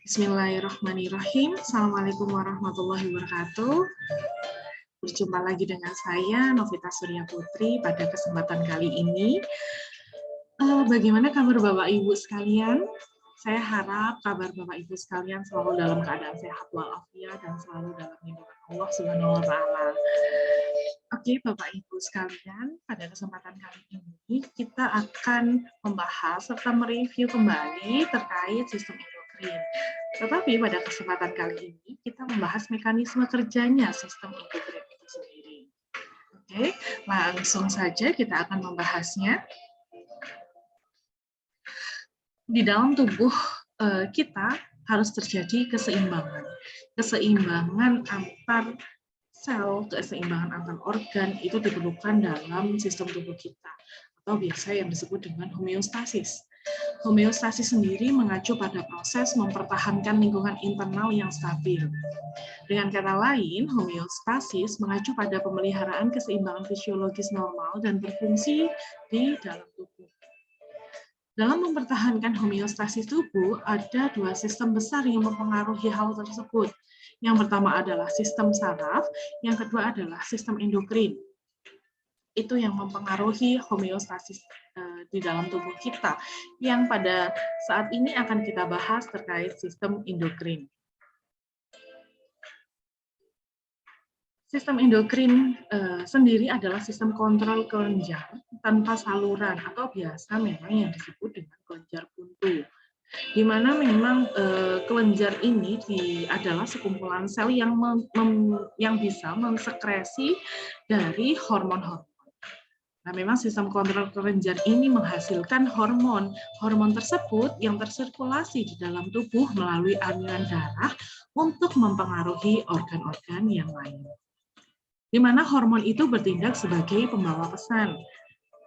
Bismillahirrahmanirrahim. Assalamualaikum warahmatullahi wabarakatuh. Berjumpa lagi dengan saya, Novita Surya Putri, pada kesempatan kali ini. Bagaimana kabar Bapak Ibu sekalian? Saya harap kabar Bapak Ibu sekalian selalu dalam keadaan sehat walafiat dan selalu dalam lindungan Allah Subhanahu wa Ta'ala. Oke, Bapak Ibu sekalian, pada kesempatan kali ini kita akan membahas serta mereview kembali terkait sistem endokrin. Tetapi pada kesempatan kali ini kita membahas mekanisme kerjanya sistem endokrin itu sendiri. Oke, langsung saja kita akan membahasnya. Di dalam tubuh kita harus terjadi keseimbangan. Keseimbangan antar sel, keseimbangan antar organ itu diperlukan dalam sistem tubuh kita, atau biasa yang disebut dengan homeostasis. Homeostasis sendiri mengacu pada proses mempertahankan lingkungan internal yang stabil. Dengan kata lain, homeostasis mengacu pada pemeliharaan keseimbangan fisiologis normal dan berfungsi di dalam tubuh. Dalam mempertahankan homeostasis tubuh, ada dua sistem besar yang mempengaruhi hal tersebut. Yang pertama adalah sistem saraf, yang kedua adalah sistem endokrin. Itu yang mempengaruhi homeostasis di dalam tubuh kita, yang pada saat ini akan kita bahas terkait sistem endokrin. Sistem endokrin sendiri adalah sistem kontrol kelenjar tanpa saluran, atau biasa memang yang disebut dengan kelenjar buntu. Di mana memang kelenjar ini adalah sekumpulan sel yang bisa mensekresi dari hormon-hormon. Nah, memang sistem kontrol kelenjar ini menghasilkan hormon. Hormon tersebut yang tersirkulasi di dalam tubuh melalui aliran darah untuk mempengaruhi organ-organ yang lain. Di mana hormon itu bertindak sebagai pembawa pesan.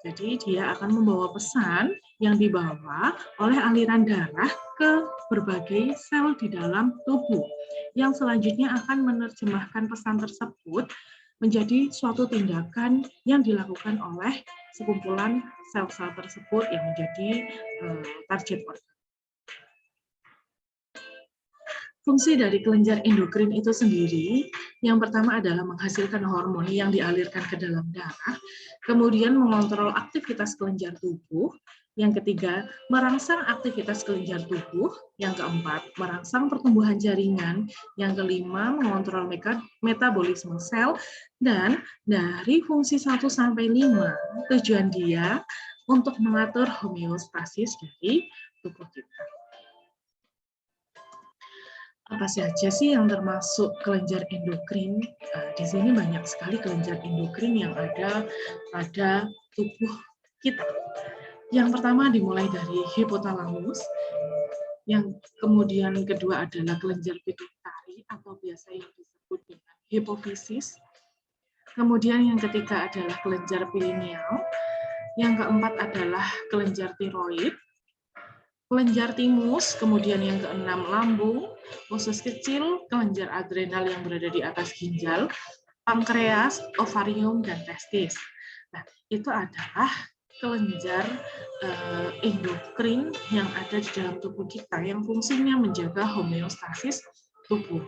Jadi dia akan membawa pesan yang dibawa oleh aliran darah ke berbagai sel di dalam tubuh, yang selanjutnya akan menerjemahkan pesan tersebut menjadi suatu tindakan yang dilakukan oleh sekumpulan sel-sel tersebut yang menjadi target organ. Fungsi dari kelenjar endokrin itu sendiri, yang pertama adalah menghasilkan hormon yang dialirkan ke dalam darah, kemudian mengontrol aktivitas kelenjar tubuh, yang ketiga, merangsang aktivitas kelenjar tubuh, yang keempat, merangsang pertumbuhan jaringan, yang kelima, mengontrol metabolisme sel, dan dari fungsi 1 sampai 5, tujuan dia untuk mengatur homeostasis dari tubuh kita. Apa saja sih yang termasuk kelenjar endokrin? Di sini banyak sekali kelenjar endokrin yang ada pada tubuh kita. Yang pertama dimulai dari hipotalamus, yang kemudian kedua adalah kelenjar pituitari atau biasa yang disebut dengan hipofisis. Kemudian yang ketiga adalah kelenjar pineal, yang keempat adalah kelenjar tiroid, kelenjar timus, kemudian yang keenam lambung, usus kecil, kelenjar adrenal yang berada di atas ginjal, pankreas, ovarium, dan testis. Nah, itu adalah kelenjar endokrin yang ada di dalam tubuh kita, yang fungsinya menjaga homeostasis tubuh.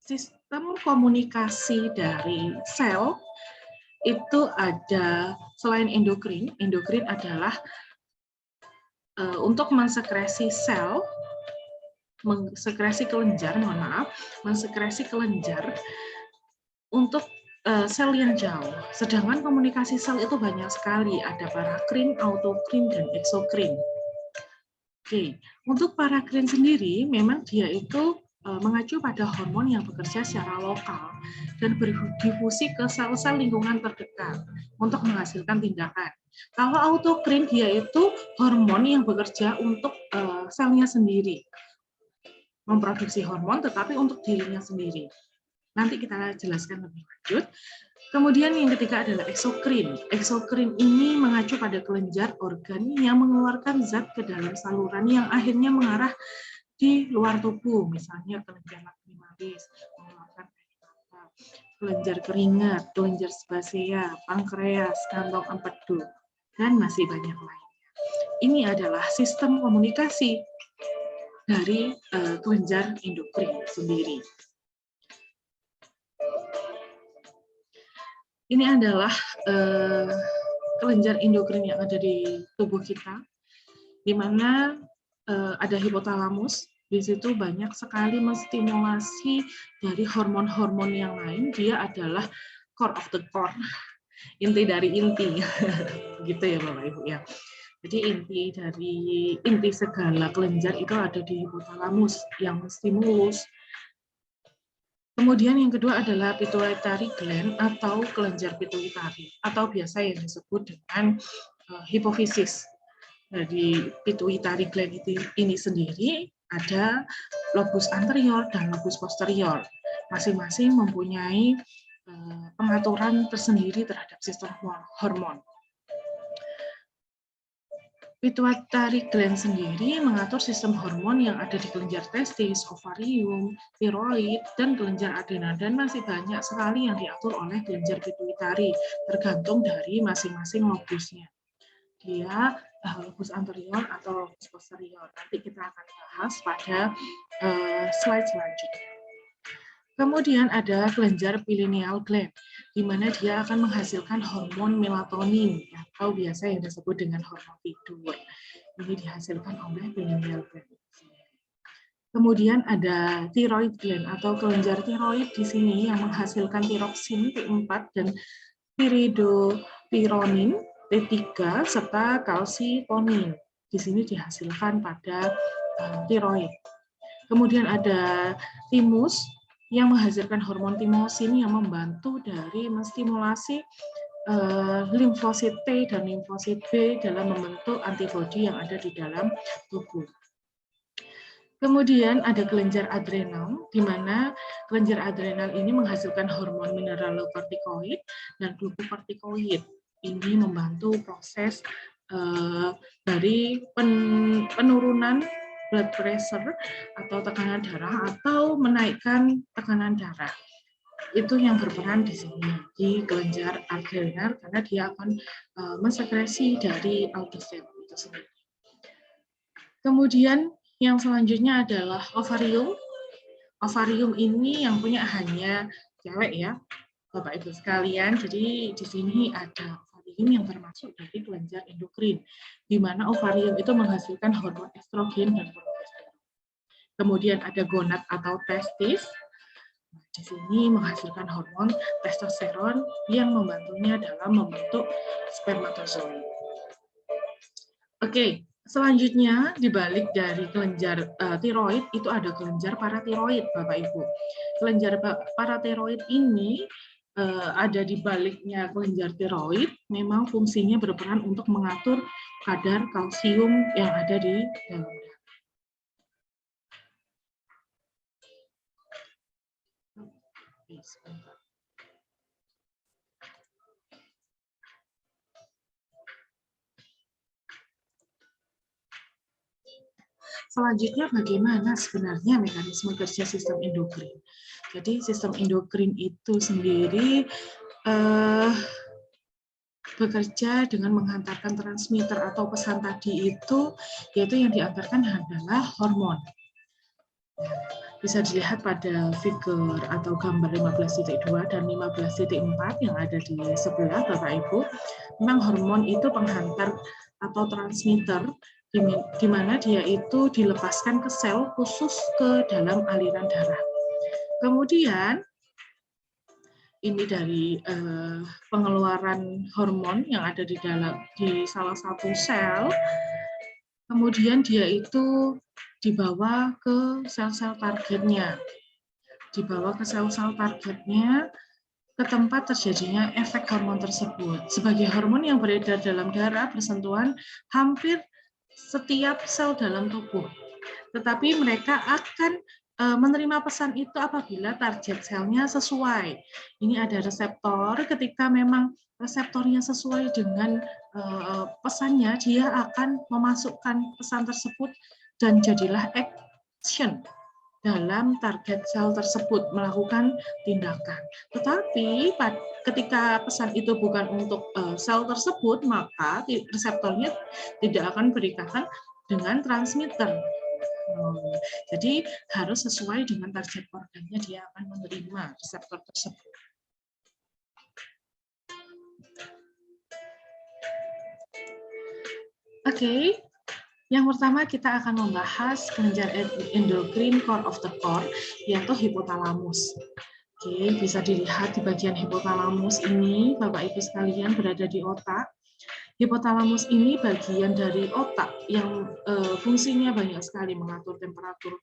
Sistem komunikasi dari sel itu ada, selain endokrin adalah untuk mensekresi sel, mensekresi kelenjar untuk sel yang jauh. Sedangkan komunikasi sel itu banyak sekali, ada parakrin, autokrin, dan eksokrin. Oke, untuk parakrin sendiri memang dia itu mengacu pada hormon yang bekerja secara lokal dan berdifusi ke sel-sel lingkungan terdekat untuk menghasilkan tindakan. Kalau autokrin dia itu hormon yang bekerja untuk selnya sendiri, memproduksi hormon tetapi untuk dirinya sendiri. Nanti kita jelaskan lebih lanjut. Kemudian yang ketiga adalah eksokrin. Eksokrin ini mengacu pada kelenjar organ yang mengeluarkan zat ke dalam saluran yang akhirnya mengarah di luar tubuh, misalnya kelenjar lacrimalis, mengeluarkan air mata, kelenjar keringat, kelenjar sebasea, pankreas, kantong empedu, dan masih banyak lainnya. Ini adalah sistem komunikasi dari kelenjar endokrin sendiri. Ini adalah kelenjar endokrin yang ada di tubuh kita, di mana ada hipotalamus. Di situ banyak sekali menstimulasi dari hormon-hormon yang lain. Dia adalah core of the core, inti dari inti, gitu ya Bapak Ibu ya. Jadi inti segala kelenjar itu ada di hipotalamus yang menstimulus. Kemudian yang kedua adalah pituitary gland atau kelenjar pituitari, atau biasa yang disebut dengan hipofisis. Di pituitary gland ini sendiri ada lobus anterior dan lobus posterior. Masing-masing mempunyai pengaturan tersendiri terhadap sistem hormon. Pituitary gland sendiri mengatur sistem hormon yang ada di kelenjar testis, ovarium, tiroid, dan kelenjar adrenal, dan masih banyak sekali yang diatur oleh kelenjar pituitari, tergantung dari masing-masing lobusnya. Dia lobus anterior atau lobus posterior. Nanti kita akan bahas pada slide selanjutnya. Kemudian ada kelenjar pineal gland, di mana dia akan menghasilkan hormon melatonin, atau biasa yang disebut dengan hormon tidur. Ini dihasilkan oleh pineal gland. Kemudian ada thyroid gland atau kelenjar tiroid di sini yang menghasilkan tiroksin T4 dan piridopyronin T3 serta kalsitonin. Di sini dihasilkan pada tiroid. Kemudian ada thymus yang menghasilkan hormon timosin yang membantu dari menstimulasi limfosit T dan limfosit B dalam membentuk antibodi yang ada di dalam tubuh. Kemudian ada kelenjar adrenal, di mana kelenjar adrenal ini menghasilkan hormon mineralokortikoid dan glukokortikoid. Ini membantu proses dari penurunan blood pressure atau tekanan darah atau menaikkan tekanan darah. Itu yang berperan di sini di kelenjar adrenal karena dia akan mensekresi dari aldosterone itu sendiri. Kemudian yang selanjutnya adalah ovarium. Ovarium ini yang punya hanya cewek ya, Bapak Ibu sekalian. Jadi di sini ada ovarium yang termasuk dari kelenjar endokrin, di mana ovarium itu menghasilkan hormon estrogen dan progesteron. Kemudian ada gonad atau testis. Di sini menghasilkan hormon testosteron yang membantunya dalam membentuk spermatozoid. Oke. Selanjutnya, di balik dari kelenjar tiroid, itu ada kelenjar paratiroid, Bapak Ibu. Kelenjar paratiroid ini ada di baliknya kelenjar tiroid, memang fungsinya berperan untuk mengatur kadar kalsium yang ada di dalam darah. Selanjutnya, bagaimana sebenarnya mekanisme kerja sistem endokrin? Jadi, sistem endokrin itu sendiri bekerja dengan menghantarkan transmitter atau pesan tadi itu, yaitu yang diantarkan adalah hormon. Bisa dilihat pada figur atau gambar 15.2 dan 15.4 yang ada di sebelah Bapak Ibu. Memang hormon itu penghantar atau transmitter di mana dia itu dilepaskan ke sel khusus ke dalam aliran darah. Kemudian ini dari pengeluaran hormon yang ada di salah satu sel. Kemudian dia itu dibawa ke sel-sel targetnya. Dibawa ke sel-sel targetnya ke tempat terjadinya efek hormon tersebut. Sebagai hormon yang beredar dalam darah bersentuhan hampir setiap sel dalam tubuh. Tetapi mereka akan menerima pesan itu apabila target selnya sesuai. Ini ada reseptor, ketika memang reseptornya sesuai dengan pesannya, dia akan memasukkan pesan tersebut dan jadilah action dalam target sel tersebut melakukan tindakan. Tetapi ketika pesan itu bukan untuk sel tersebut, maka reseptornya tidak akan berikatan dengan transmitter. Jadi harus sesuai dengan target organnya dia akan menerima reseptor tersebut. Oke, yang pertama kita akan membahas kelenjar endokrin core of the core, yaitu hipotalamus. Oke, bisa dilihat di bagian hipotalamus ini, Bapak Ibu sekalian, berada di otak. Hipotalamus ini bagian dari otak yang fungsinya banyak sekali, mengatur temperatur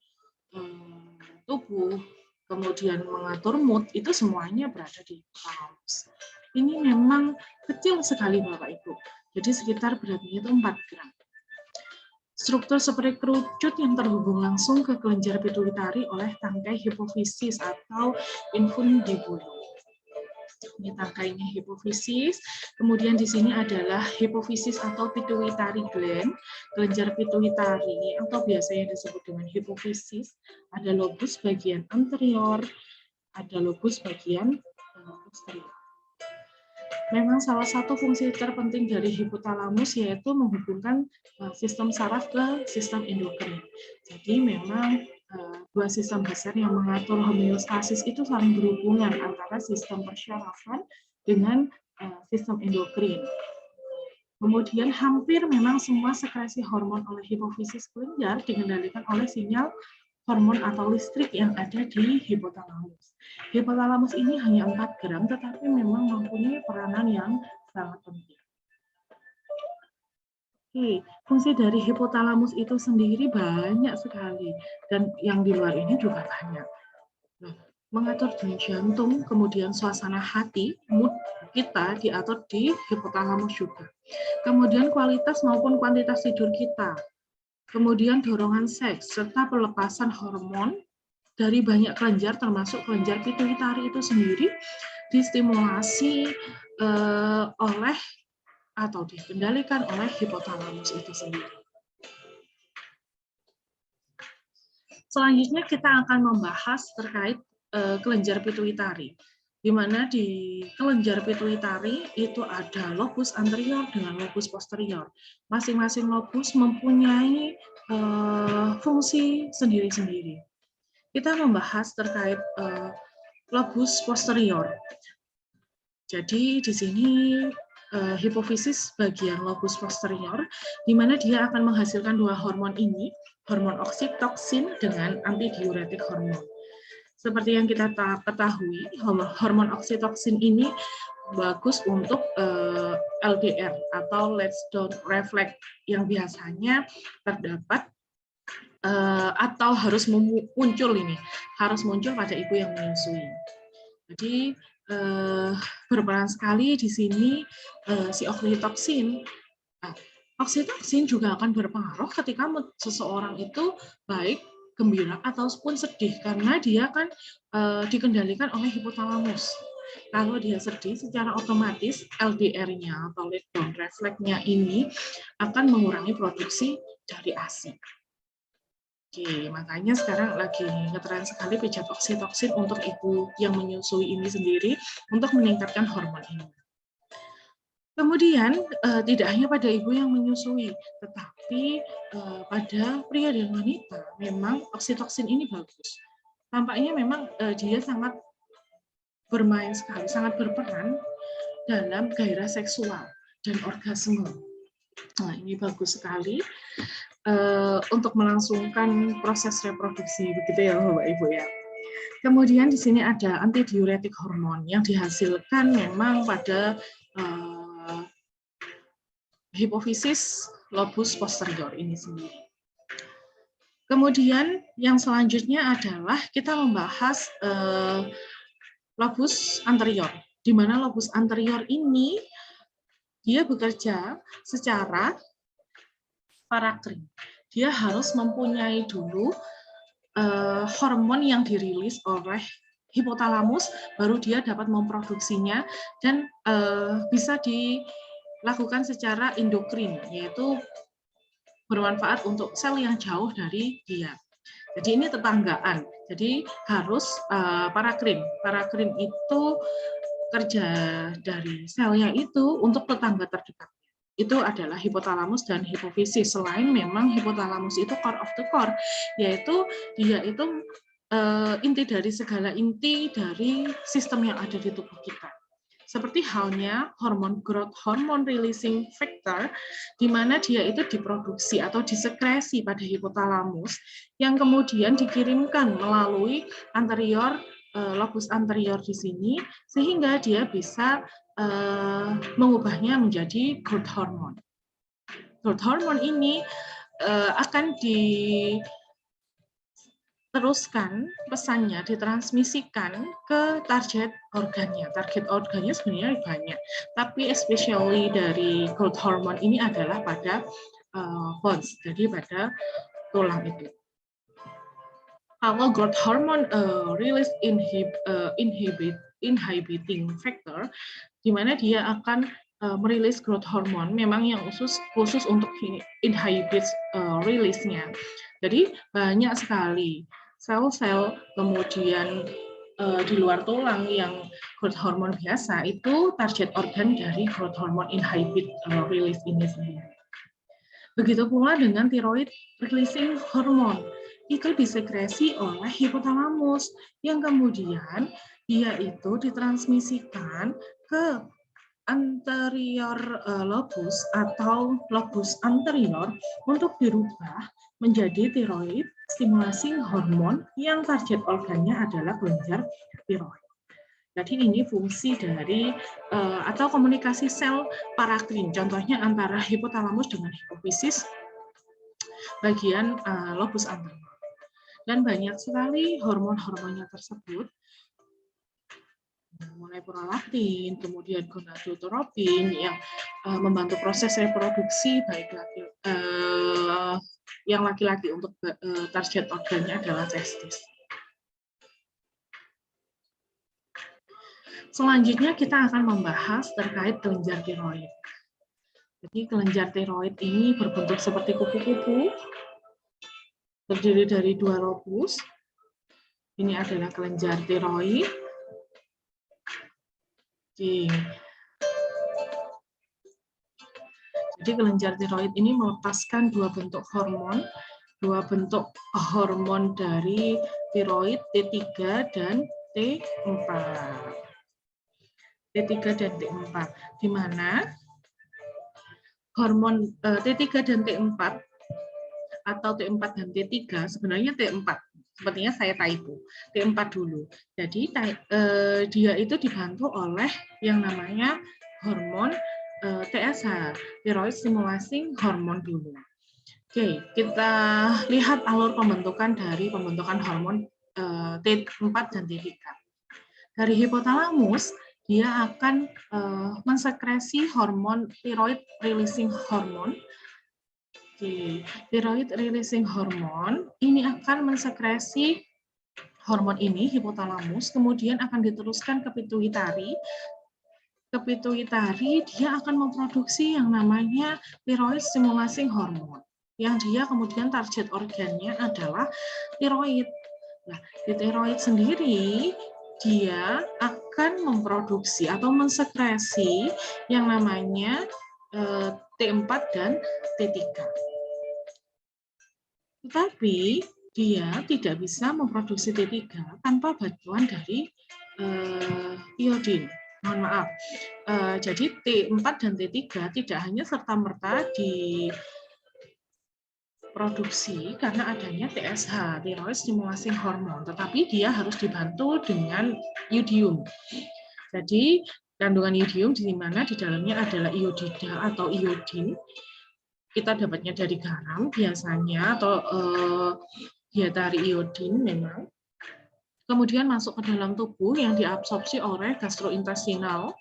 tubuh, kemudian mengatur mood, itu semuanya berada di hipotalamus. Ini memang kecil sekali Bapak Ibu, jadi sekitar beratnya itu 4 gram. Struktur seperti kerucut yang terhubung langsung ke kelenjar pituitari oleh tangkai hipofisis atau infundibulum. Ini tangkainya hipofisis, kemudian di sini adalah hipofisis atau pituitary gland, kelenjar pituitari atau biasanya disebut dengan hipofisis, ada lobus bagian anterior, ada lobus bagian posterior. Memang salah satu fungsi terpenting dari hipotalamus yaitu menghubungkan sistem saraf ke sistem endokrin. Jadi memang dua sistem besar yang mengatur homeostasis itu saling berhubungan antara sistem persyarafan dengan sistem endokrin. Kemudian hampir memang semua sekresi hormon oleh hipofisis kelenjar dikendalikan oleh sinyal hormon atau listrik yang ada di hipotalamus. Hipotalamus ini hanya 4 gram, tetapi memang mempunyai peranan yang sangat penting. Oke, fungsi dari hipotalamus itu sendiri banyak sekali, dan yang di luar ini juga banyak. Nah, mengatur jantung, kemudian suasana hati, mood kita diatur di hipotalamus juga. Kemudian kualitas maupun kuantitas tidur kita. Kemudian dorongan seks, serta pelepasan hormon dari banyak kelenjar, termasuk kelenjar pituitari itu sendiri, distimulasi oleh atau dikendalikan oleh hipotalamus itu sendiri. Selanjutnya kita akan membahas terkait kelenjar pituitari, di mana di kelenjar pituitari itu ada lobus anterior dengan lobus posterior. Masing-masing lobus mempunyai fungsi sendiri-sendiri. Kita membahas terkait lobus posterior. Jadi di sini hipofisis bagian lobus posterior, di mana dia akan menghasilkan dua hormon ini, hormon oksitoksin dengan antidiuretik hormon. Seperti yang kita ketahui, hormon oksitoksin ini bagus untuk LDR atau Let's Down Reflex yang biasanya terdapat atau harus muncul pada ibu yang menyusui. Jadi berperan sekali di sini si oksitoksin. Nah, oksitoksin juga akan berpengaruh ketika seseorang itu baik gembira ataupun sedih, karena dia kan dikendalikan oleh hipotalamus. Kalau dia sedih, secara otomatis LDR-nya atau let down reflex-nya ini akan mengurangi produksi dari ASI. Oke, makanya sekarang lagi ngetren sekali pijat oksitoksin untuk ibu yang menyusui ini sendiri untuk meningkatkan hormon ini. Kemudian tidak hanya pada ibu yang menyusui, tetapi pada pria dan wanita memang oksitoksin ini bagus. Tampaknya memang dia sangat bermain sekali, sangat berperan dalam gairah seksual dan orgasme. Nah, ini bagus sekali untuk melangsungkan proses reproduksi, begitu ya Bapak Ibu ya. Kemudian di sini ada antidiuretik hormon yang dihasilkan memang pada hipofisis lobus posterior ini sendiri. Kemudian yang selanjutnya adalah kita membahas lobus anterior, di mana lobus anterior ini dia bekerja secara parakrin. Dia harus mempunyai dulu hormon yang dirilis oleh hipotalamus, baru dia dapat memproduksinya dan bisa dilakukan secara endokrin, yaitu bermanfaat untuk sel yang jauh dari dia. Jadi ini tetanggaan. Jadi harus parakrin. Parakrin itu kerja dari selnya itu untuk tetangga terdekat. itu adalah hipotalamus dan hipofisis. Selain memang hipotalamus itu core of the core, yaitu dia itu inti dari segala inti dari sistem yang ada di tubuh kita. Seperti halnya hormon growth hormone releasing factor, di mana dia itu diproduksi atau disekresi pada hipotalamus, yang kemudian dikirimkan melalui anterior lobus anterior di sini, sehingga dia bisa mengubahnya menjadi growth hormone. Growth hormone ini akan diteruskan pesannya, ditransmisikan ke target organnya. Target organnya sebenarnya banyak, tapi especially dari growth hormone ini adalah pada bones, jadi pada tulang itu. Kalau growth hormone release inhibiting factor, di mana dia akan merilis growth hormone, memang yang khusus untuk inhibit release-nya. Jadi banyak sekali sel-sel kemudian di luar tulang yang growth hormone biasa itu target organ dari growth hormone inhibit release ini sendiri. Begitu pula dengan thyroid releasing hormone, itu disekresi oleh hipotalamus yang kemudian dia itu ditransmisikan ke anterior lobus atau lobus anterior untuk dirubah menjadi thyroid stimulating hormone yang target organnya adalah kelenjar thyroid. Jadi ini fungsi dari atau komunikasi sel parakrin, contohnya antara hipotalamus dengan hipofisis bagian lobus anterior. Dan banyak sekali hormon-hormonnya tersebut, mulai prolaktin, kemudian gonadotropin yang membantu proses reproduksi baik yang laki-laki untuk target organnya adalah testis. Selanjutnya kita akan membahas terkait kelenjar tiroid. Jadi kelenjar tiroid ini berbentuk seperti kupu-kupu, terdiri dari 2 lobus. Ini adalah kelenjar tiroid. Jadi kelenjar tiroid ini melepaskan 2 bentuk hormon dari tiroid, T3 dan T4. T3 dan T4, di mana hormon T3 dan T4 atau T4 dan T3 sebenarnya T4. Sepertinya saya typo. T4 dulu. Jadi dia itu dibantu oleh yang namanya hormon TSH, thyroid stimulating hormone dulu. Oke, kita lihat alur pembentukan hormon T4 dan T3. Dari hipotalamus dia akan mensekresi hormon thyroid releasing hormone. Thyroid releasing hormone ini akan mensekresi hormon ini, hipotalamus, kemudian akan diteruskan ke pituitari. Ke pituitari dia akan memproduksi yang namanya thyroid stimulating hormone, yang dia kemudian target organnya adalah tiroid. Nah, di tiroid sendiri dia akan memproduksi atau mensekresi yang namanya T4 dan T3. Tetapi dia tidak bisa memproduksi T3 tanpa bantuan dari iodin. Mohon maaf. Jadi T4 dan T3 tidak hanya serta-merta diproduksi karena adanya TSH, thyroid stimulating hormone, tetapi dia harus dibantu dengan iodium. Jadi kandungan iodium di mana di dalamnya adalah iodida atau iodin. Kita dapatnya dari garam biasanya atau dietari iodin memang. Kemudian masuk ke dalam tubuh yang diabsorpsi oleh gastrointestinal.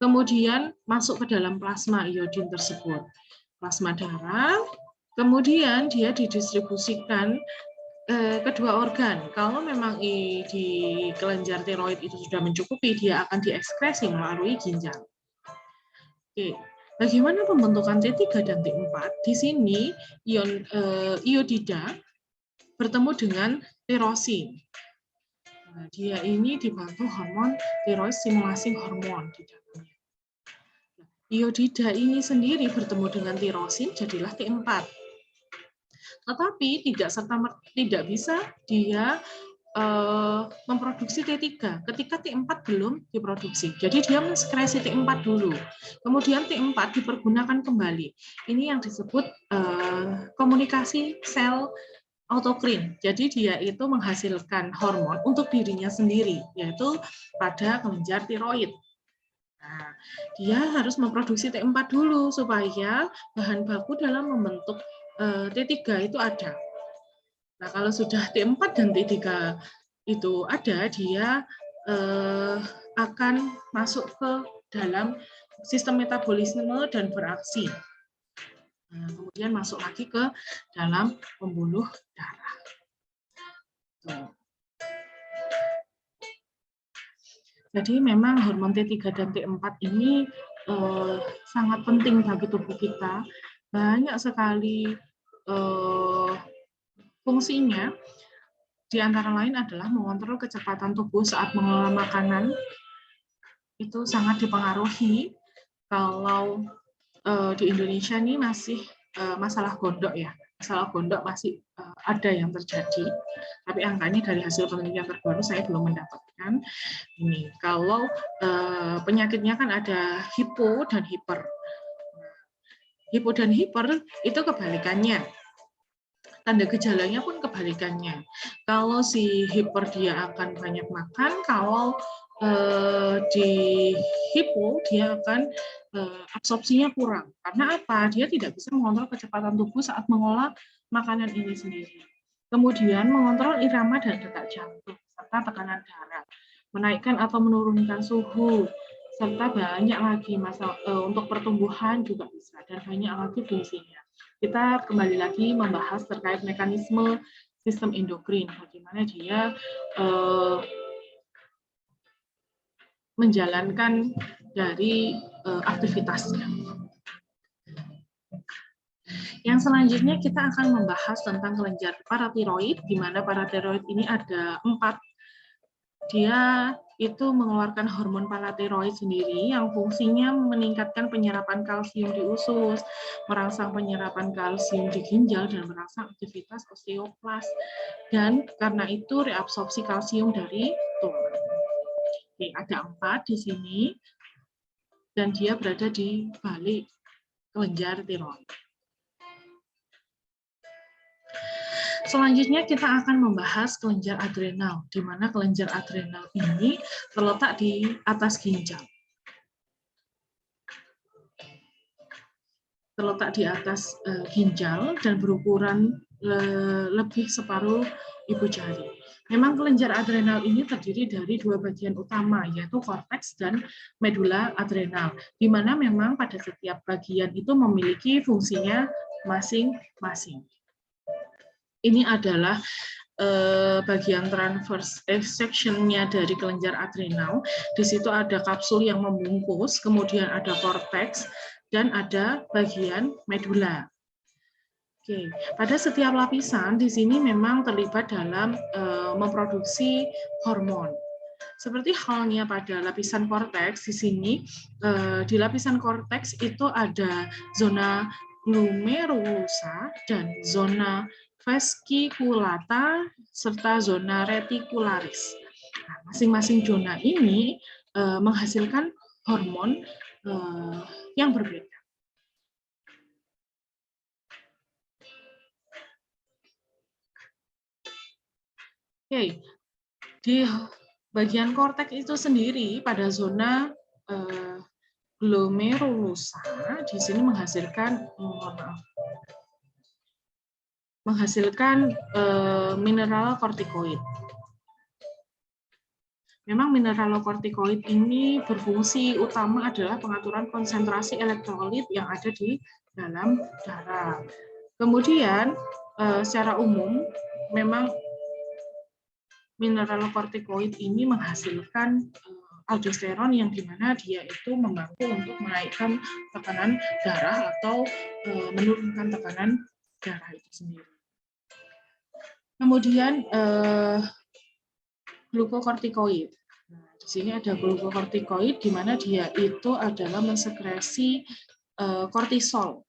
Kemudian masuk ke dalam plasma iodin tersebut. Plasma darah, kemudian dia didistribusikan kedua organ. Kalau memang di kelenjar tiroid itu sudah mencukupi, dia akan diekskresi melalui ginjal. Oke. Bagaimana pembentukan T3 dan T4? Di sini ion iodida bertemu dengan tirosin. Nah, dia ini dibantu hormon thyroid stimulating hormone di dalamnya. iodida ini sendiri bertemu dengan tirosin, jadilah T4. Tetapi tidak bisa dia memproduksi T3 ketika T4 belum diproduksi. Jadi dia mensekresi T4 dulu. Kemudian T4 dipergunakan kembali. Ini yang disebut komunikasi sel autokrin. Jadi dia itu menghasilkan hormon untuk dirinya sendiri, yaitu pada kelenjar tiroid. Nah, dia harus memproduksi T4 dulu supaya bahan baku dalam membentuk T3 itu ada. Nah, kalau sudah T4 dan T3 itu ada, dia akan masuk ke dalam sistem metabolisme dan beraksi. Nah, kemudian masuk lagi ke dalam pembuluh darah. Tuh. Jadi memang hormon T3 dan T4 ini sangat penting bagi tubuh kita. Banyak sekali fungsinya, di antara lain adalah mengontrol kecepatan tubuh saat mengelola makanan. Itu sangat dipengaruhi kalau di Indonesia ini masih masalah gondok ya. Masalah gondok masih ada yang terjadi, tapi angkanya dari hasil penelitian terbaru saya belum mendapatkan. Ini kalau penyakitnya kan ada hipo dan hiper. Hipo dan hiper itu kebalikannya. Tanda gejalanya pun kebalikannya. Kalau si hiper dia akan banyak makan, kalau di hipo dia akan absorpsinya kurang. Karena apa? Dia tidak bisa mengontrol kecepatan tubuh saat mengolah makanan ini sendiri. Kemudian mengontrol irama dan detak jantung serta tekanan darah, menaikkan atau menurunkan suhu, serta banyak lagi masalah untuk pertumbuhan juga bisa, dan banyak lagi fungsinya. Kita kembali lagi membahas terkait mekanisme sistem endokrin, bagaimana dia menjalankan dari aktivitasnya. Yang selanjutnya kita akan membahas tentang kelenjar paratiroid, di mana paratiroid ini ada 4. Dia itu mengeluarkan hormon paratiroid sendiri yang fungsinya meningkatkan penyerapan kalsium di usus, merangsang penyerapan kalsium di ginjal, dan merangsang aktivitas osteoplas. Dan karena itu reabsorpsi kalsium dari tulang. Oke, ada 4 di sini, dan dia berada di balik kelenjar tiroid. Selanjutnya kita akan membahas kelenjar adrenal, di mana kelenjar adrenal ini terletak di atas ginjal. Terletak di atas ginjal dan berukuran lebih separuh ibu jari. Memang kelenjar adrenal ini terdiri dari 2 bagian utama, yaitu korteks dan medula adrenal, di mana memang pada setiap bagian itu memiliki fungsinya masing-masing. Ini adalah bagian transverse section-nya dari kelenjar adrenal. Di situ ada kapsul yang membungkus, kemudian ada korteks, dan ada bagian medula. Oke, pada setiap lapisan di sini memang terlibat dalam memproduksi hormon. Seperti halnya pada lapisan korteks, di sini di lapisan korteks itu ada zona glomerulosa dan zona fasciculata serta zona reticularis. Nah, masing-masing zona ini menghasilkan hormon yang berbeda. Oke, di bagian korteks itu sendiri pada zona glomerulosa di sini menghasilkan mineral kortikoid. Memang mineralokortikoid ini berfungsi utama adalah pengaturan konsentrasi elektrolit yang ada di dalam darah. Kemudian secara umum memang mineralokortikoid ini menghasilkan aldosteron yang dimana dia itu membantu untuk menaikkan tekanan darah atau menurunkan tekanan darah itu sendiri. Kemudian glukokortikoid. Nah, di Di sini ada glukokortikoid di mana dia itu adalah mensekresi kortisol,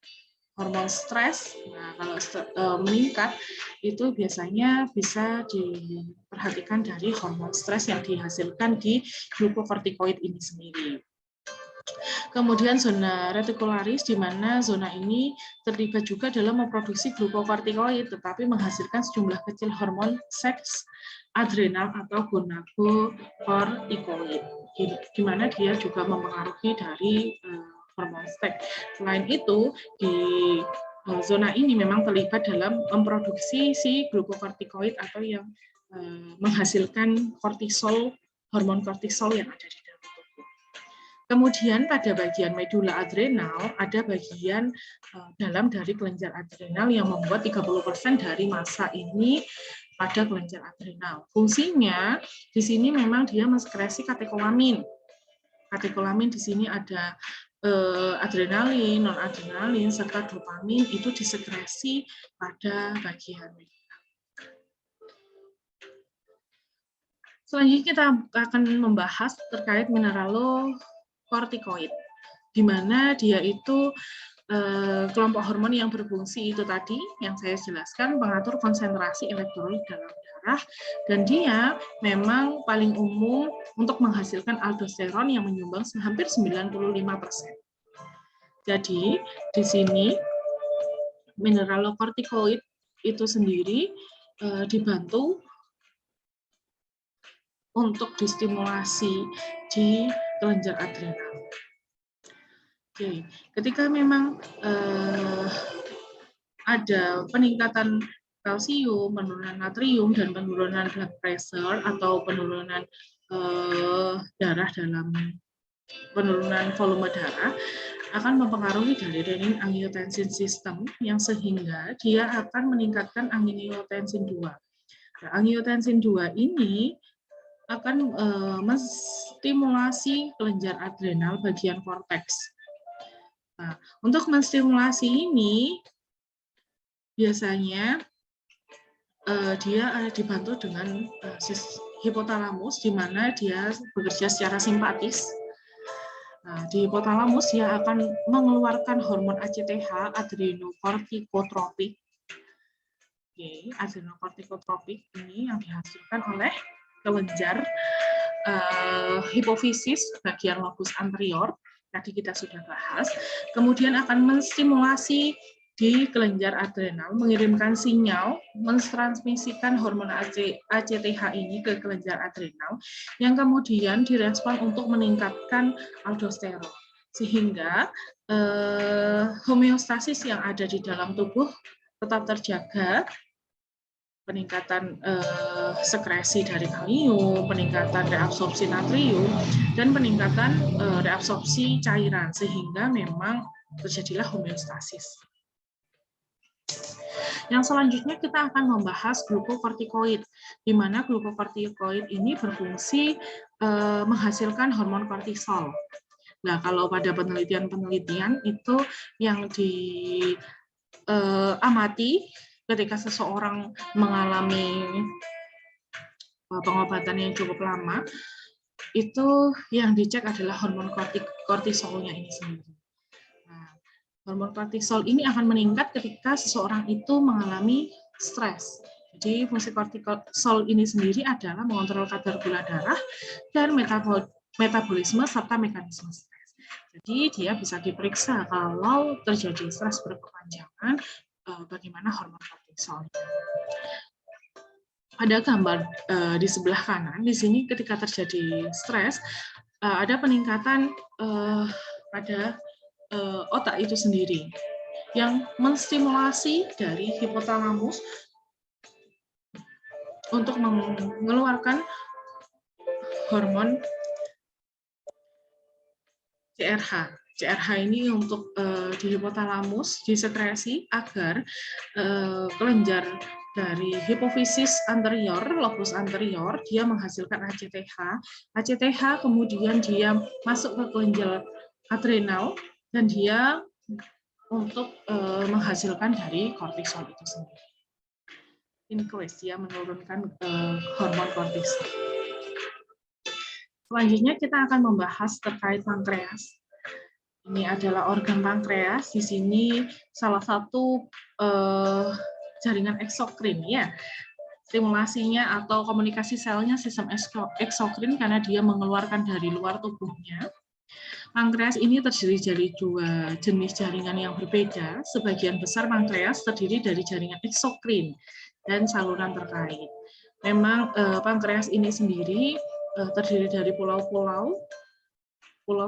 hormon stres. Nah, kalau meningkat itu biasanya bisa diperhatikan dari hormon stres yang dihasilkan di glukokortikoid ini sendiri. Kemudian zona retikularis, di mana zona ini terlibat juga dalam memproduksi glukokortikoid, tetapi menghasilkan sejumlah kecil hormon seks, adrenal atau gonadokortikoid, di mana dia juga mempengaruhi dari hormon seks. Selain itu, di zona ini memang terlibat dalam memproduksi si glukokortikoid atau yang menghasilkan kortisol, hormon kortisol yang ada di dalam tubuh. Kemudian pada bagian medula adrenal ada bagian dalam dari kelenjar adrenal yang membuat 30% dari massa ini pada kelenjar adrenal. Fungsinya di sini memang dia mensekresi katekolamin. Katekolamin di sini ada adrenalin, non-adrenalin, serta dopamin itu disekresi pada bagian medula. Selanjutnya kita akan membahas terkait mineralokortikoid, di mana dia itu kelompok hormon yang berfungsi itu tadi yang saya jelaskan mengatur konsentrasi elektrolit dalam darah, dan dia memang paling umum untuk menghasilkan aldosteron yang menyumbang hampir 95%. Jadi di sini mineralokortikoid itu sendiri dibantu untuk distimulasi di kelenjar adrenal. Oke, ketika memang ada peningkatan kalsium, penurunan natrium, dan penurunan blood pressure atau penurunan darah dalam penurunan volume darah, akan mempengaruhi dari renin-angiotensin system yang sehingga dia akan meningkatkan angiotensin 2. Nah, angiotensin 2 ini akan menstimulasi kelenjar adrenal bagian korteks. Nah, untuk menstimulasi ini biasanya dia dibantu dengan hipotalamus, di mana dia bekerja secara simpatis. Nah, di hipotalamus dia akan mengeluarkan hormon ACTH, adrenokortikotropik. Oke, adrenokortikotropik ini yang dihasilkan oleh kelenjar hipofisis bagian lobus anterior. Tadi kita sudah bahas, kemudian akan menstimulasi di kelenjar adrenal, mengirimkan sinyal, mentransmisikan hormon ACTH ini ke kelenjar adrenal, yang kemudian direspon untuk meningkatkan aldosteron, sehingga homeostasis yang ada di dalam tubuh tetap terjaga, peningkatan sekresi dari kalium, peningkatan reabsorpsi natrium, dan peningkatan reabsorpsi cairan, sehingga memang terjadilah homeostasis. Yang selanjutnya kita akan membahas glukokortikoid, di mana glukokortikoid ini berfungsi menghasilkan hormon kortisol. Nah, kalau pada penelitian-penelitian itu yang diamati ketika seseorang mengalami pengobatan yang cukup lama, itu yang dicek adalah hormon kortisolnya ini sendiri. Nah, hormon kortisol ini akan meningkat ketika seseorang itu mengalami stres. Jadi fungsi kortisol ini sendiri adalah mengontrol kadar gula darah dan metabolisme serta mekanisme stres. Jadi dia bisa diperiksa kalau terjadi stres berkepanjangan, bagaimana hormon kortisol. Pada gambar di sebelah kanan, di sini ketika terjadi stres, ada peningkatan pada otak itu sendiri, yang menstimulasi dari hipotalamus untuk mengeluarkan hormon CRH. CRH ini untuk di hipotalamus disekresi agar kelenjar dari hipofisis anterior, lobus anterior, dia menghasilkan ACTH. ACTH kemudian dia masuk ke kelenjar adrenal dan dia untuk menghasilkan dari kortisol itu sendiri. Increase, dia menurunkan hormon kortisol. Selanjutnya kita akan membahas terkait pankreas. Ini adalah organ pankreas. Di sini salah satu jaringan eksokrin ya. Stimulasinya atau komunikasi selnya sistem eksokrin karena dia mengeluarkan dari luar tubuhnya. Pankreas ini terdiri dari dua jenis jaringan yang berbeda. Sebagian besar pankreas terdiri dari jaringan eksokrin dan saluran terkait. Memang pankreas ini sendiri terdiri dari pulau-pulau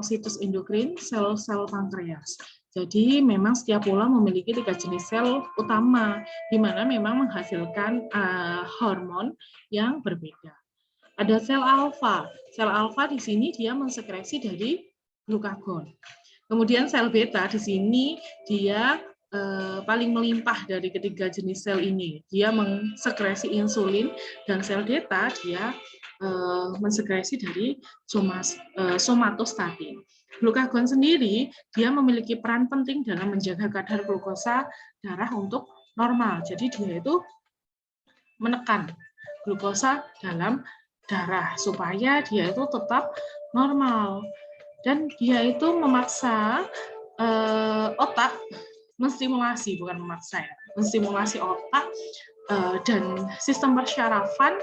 situs endokrin, sel-sel pankreas. Jadi memang setiap pulau memiliki 3 jenis sel utama, di mana memang menghasilkan hormon yang berbeda. Ada sel alfa. Sel alfa di sini dia mensekresi dari glukagon. Kemudian sel beta di sini dia paling melimpah dari ketiga jenis sel ini. Dia mensekresi insulin, dan sel beta dia mensekresi dari somatostatin. Glukagon sendiri dia memiliki peran penting dalam menjaga kadar glukosa darah untuk normal. Jadi dia itu menekan glukosa dalam darah supaya dia itu tetap normal, dan dia itu memaksa otak menstimulasi, bukan memaksa ya, menstimulasi otak dan sistem persyarafan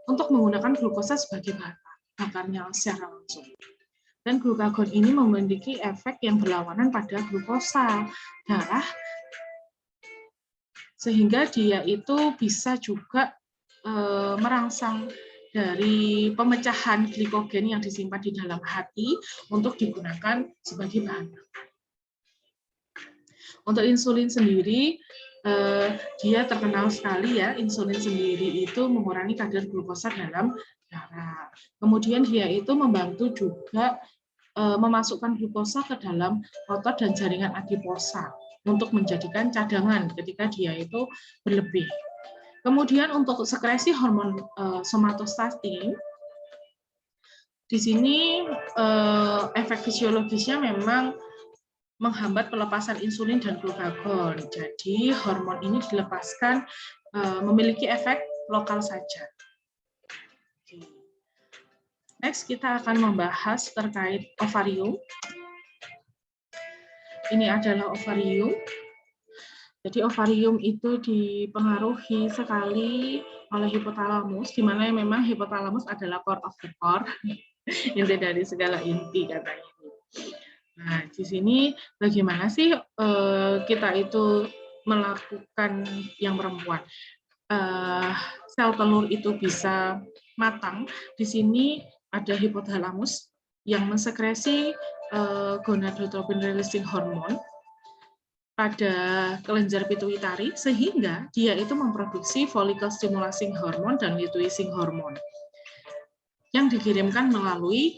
untuk menggunakan glukosa sebagai bahan bakarnya secara langsung. Dan glukagon ini memiliki efek yang berlawanan pada glukosa darah, sehingga dia itu bisa juga merangsang dari pemecahan glikogen yang disimpan di dalam hati untuk digunakan sebagai bahan bakar. Untuk insulin sendiri, dia terkenal sekali ya, insulin sendiri itu mengurangi kadar glukosa dalam darah. Kemudian dia itu membantu juga memasukkan glukosa ke dalam otot dan jaringan adiposa untuk menjadikan cadangan ketika dia itu berlebih. Kemudian untuk sekresi hormon somatostatin, di sini efek fisiologisnya memang menghambat pelepasan insulin dan glukagon. Jadi hormon ini dilepaskan memiliki efek lokal saja. Next kita akan membahas terkait ovarium. Ini adalah ovarium. Jadi ovarium itu dipengaruhi sekali oleh hipotalamus, di mana memang hipotalamus adalah core of the core, inti dari segala inti katanya. Nah, di sini bagaimana sih kita itu melakukan yang perempuan? Sel telur itu bisa matang. Di sini ada hipotalamus yang mensekresi gonadotropin releasing hormone pada kelenjar pituitari, sehingga dia itu memproduksi follicle stimulating hormone dan luteinizing hormone yang dikirimkan melalui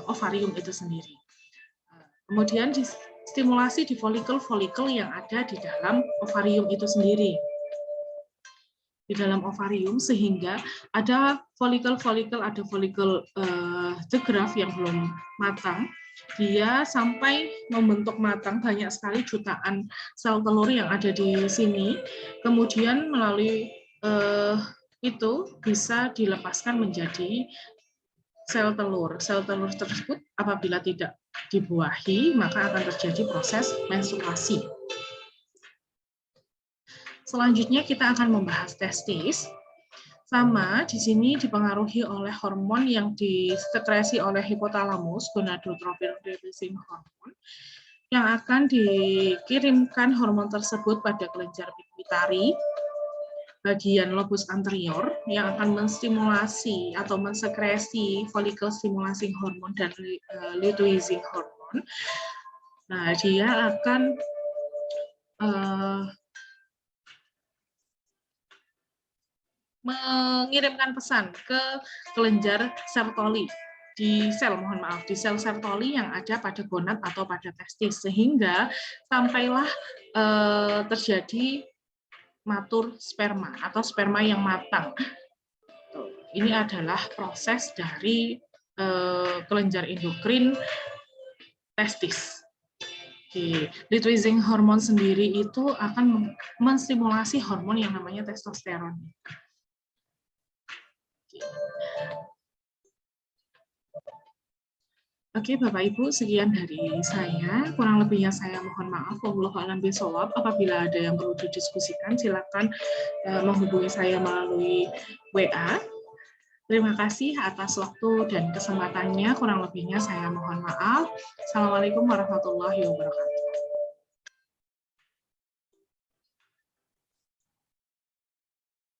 ovarium itu sendiri. Kemudian distimulasi di folikel-folikel yang ada di dalam ovarium itu sendiri. Di dalam ovarium, sehingga ada folikel-folikel, ada folikel jegraf yang belum matang, dia sampai membentuk matang banyak sekali jutaan sel telur yang ada di sini. Kemudian melalui itu bisa dilepaskan menjadi sel telur. Sel telur tersebut apabila tidak dibuahi, maka akan terjadi proses menstruasi. Selanjutnya kita akan membahas testis. Sama, di sini dipengaruhi oleh hormon yang disekresi oleh hipotalamus, gonadotropin releasing hormone, yang akan dikirimkan hormon tersebut pada kelenjar pituitari, bagian lobus anterior, yang akan menstimulasi atau mensekresi follicle stimulating hormone dan luteinizing hormone. Nah, dia akan mengirimkan pesan ke kelenjar Sertoli di sel Sertoli yang ada pada gonad atau pada testis, sehingga sampailah terjadi matur sperma atau sperma yang matang. Ini adalah proses dari kelenjar endokrin testis. Luteinizing hormone sendiri itu akan menstimulasi hormon yang namanya testosteron. Oke, Bapak Ibu, sekian dari saya. Kurang lebihnya saya mohon maaf. Wallahu a'lam bishawab. Apabila ada yang perlu didiskusikan, silakan menghubungi saya melalui WA. Terima kasih atas waktu dan kesempatannya. Kurang lebihnya saya mohon maaf. Assalamualaikum warahmatullahi wabarakatuh.